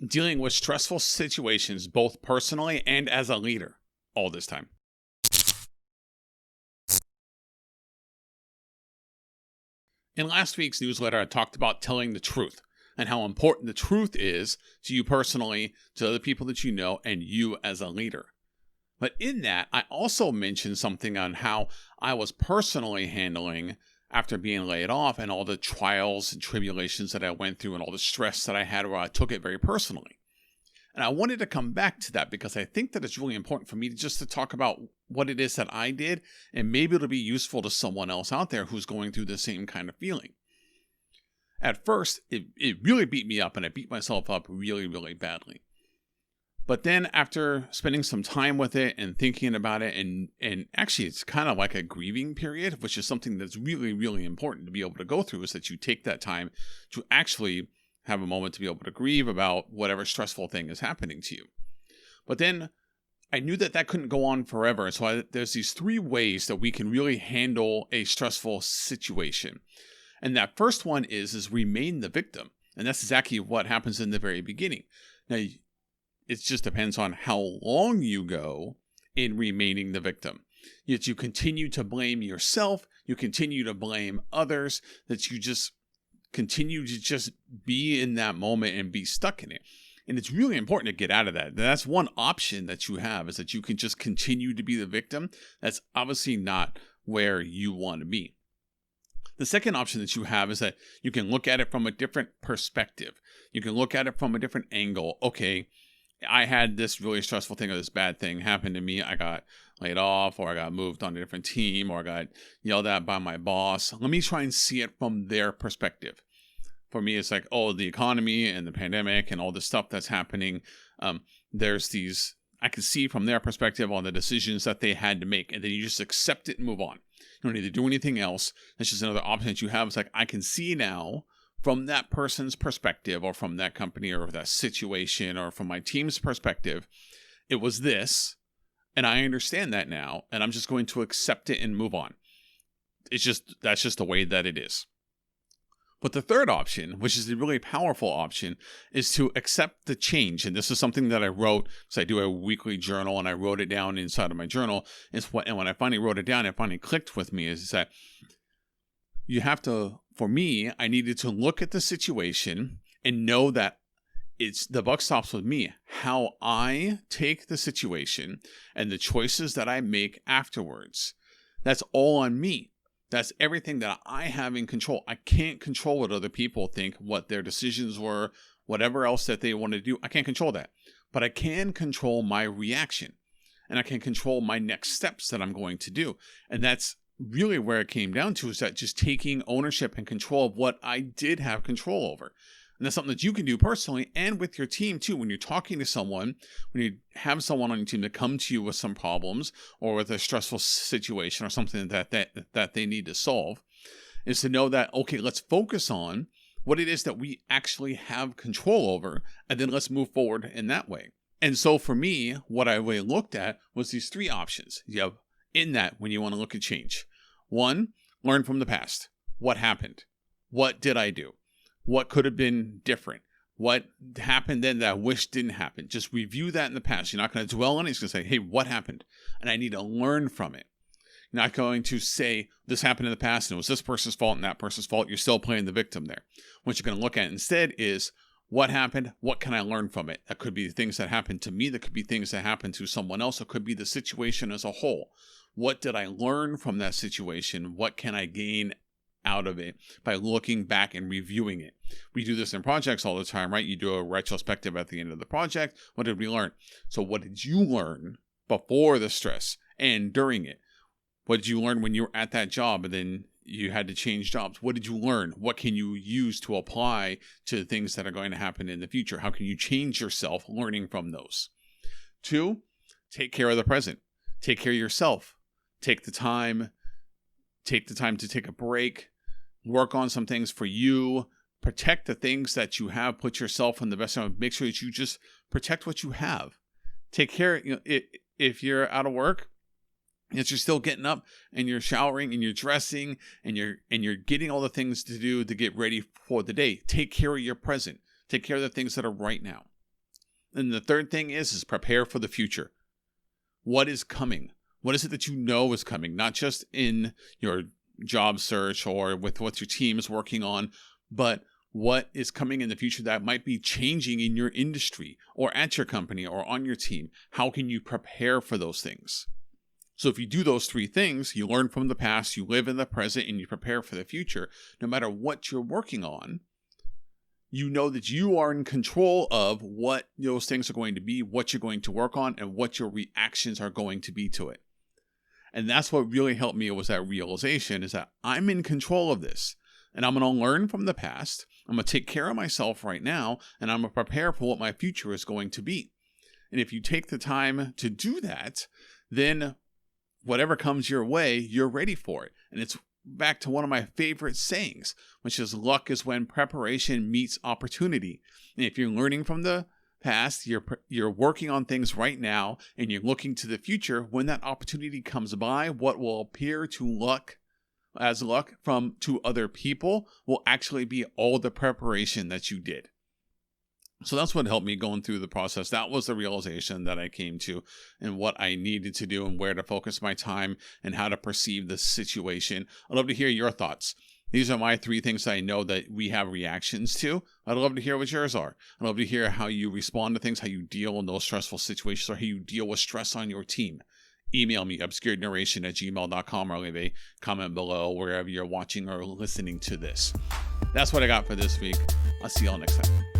dealing with stressful situations, both personally and as a leader, all this time. In last week's newsletter, I talked about telling the truth and how important the truth is to you personally, to other people that you know, and you as a leader. But in that, I also mentioned something on how I was personally handling after being laid off and all the trials and tribulations that I went through and all the stress that I had where I took it very personally. And I wanted to come back to that because I think that it's really important for me to talk about what it is that I did, and maybe it'll be useful to someone else out there who's going through the same kind of feeling. At first, it really beat me up, and I beat myself up really, really badly. But then after spending some time with it and thinking about it, and actually it's kind of like a grieving period, which is something that's really, really important to be able to go through, is that you take that time to actually have a moment to be able to grieve about whatever stressful thing is happening to you. But then I knew that couldn't go on forever. So there's these 3 ways that we can really handle a stressful situation. And that first one is remain the victim. And that's exactly what happens in the very beginning. Now, it just depends on how long you go in remaining the victim. Yet you continue to blame yourself, you continue to blame others, that you just continue to just be in that moment and be stuck in it. And it's really important to get out of that. That's one option that you have, is that you can just continue to be the victim. That's obviously not where you want to be. The second option that you have is that you can look at it from a different perspective. You can look at it from a different angle. Okay, I had this really stressful thing or this bad thing happen to me. I got laid off, or I got moved on a different team, or I got yelled at by my boss. Let me try and see it from their perspective. For me, it's like, oh, the economy and the pandemic and all the stuff that's happening. There's these, I can see from their perspective on the decisions that they had to make. And then you just accept it and move on. You don't need to do anything else. That's just another option that you have. It's like, I can see now from that person's perspective, or from that company, or that situation, or from my team's perspective, it was this. And I understand that now. And I'm just going to accept it and move on. That's just the way that it is. But the third option, which is the really powerful option, is to accept the change. And this is something that I wrote, because I do a weekly journal, and I wrote it down inside of my journal. And when I finally wrote it down, it finally clicked with me, is that you have to, for me, I needed to look at the situation and know that the buck stops with me. How I take the situation and the choices that I make afterwards, that's all on me. That's everything that I have in control. I can't control what other people think, what their decisions were, whatever else that they want to do. I can't control that. But I can control my reaction. And I can control my next steps that I'm going to do. And that's really where it came down to, is that just taking ownership and control of what I did have control over. And that's something that you can do personally and with your team too. When you're talking to someone, when you have someone on your team to come to you with some problems or with a stressful situation or something that they need to solve, is to know that, okay, let's focus on what it is that we actually have control over, and then let's move forward in that way. And so for me, what I really looked at was these 3 options. You have in that when you want to look at change. 1, learn from the past. What happened? What did I do? What could have been different? What happened then that I wish didn't happen? Just review that in the past. You're not going to dwell on it. You're going to say, hey, what happened? And I need to learn from it. You're not going to say, this happened in the past and it was this person's fault and that person's fault. You're still playing the victim there. What you're going to look at instead is, what happened? What can I learn from it? That could be things that happened to me. That could be things that happened to someone else. It could be the situation as a whole. What did I learn from that situation? What can I gain out of it by looking back and reviewing it? We do this in projects all the time, right? You do a retrospective at the end of the project. What did we learn? So what did you learn before the stress and during it? What did you learn when you were at that job and then you had to change jobs? What did you learn? What can you use to apply to things that are going to happen in the future? How can you change yourself learning from those? 2, take care of the present. Take care of yourself. Take the time to take a break, work on some things for you, protect the things that you have, put yourself in the best time, make sure that you just protect what you have. Take care, if you're out of work, if you're still getting up and you're showering and you're dressing and you're getting all the things to do to get ready for the day, take care of your present. Take care of the things that are right now. And the third thing is prepare for the future. What is coming? What is it that you know is coming? Not just in your job search or with what your team is working on, but what is coming in the future that might be changing in your industry or at your company or on your team? How can you prepare for those things? So if you do those three things, you learn from the past, you live in the present, and you prepare for the future, no matter what you're working on, you know that you are in control of what those things are going to be, what you're going to work on, and what your reactions are going to be to it. And that's what really helped me, was that realization, is that I'm in control of this. And I'm going to learn from the past. I'm going to take care of myself right now, and I'm going to prepare for what my future is going to be. And if you take the time to do that, then whatever comes your way, you're ready for it. And it's back to one of my favorite sayings, which is luck is when preparation meets opportunity. And if you're learning from the past, you're working on things right now, and you're looking to the future, when that opportunity comes by, what will appear to luck to other people will actually be all the preparation that you did. So that's what helped me going through the process. That was the realization that I came to, and what I needed to do, and where to focus my time, and how to perceive the situation. I'd love to hear your thoughts. These are my 3 things that I know that we have reactions to. I'd love to hear what yours are. I'd love to hear how you respond to things, how you deal in those stressful situations, or how you deal with stress on your team. Email me, obscurednarration@gmail.com, or leave a comment below wherever you're watching or listening to this. That's what I got for this week. I'll see y'all next time.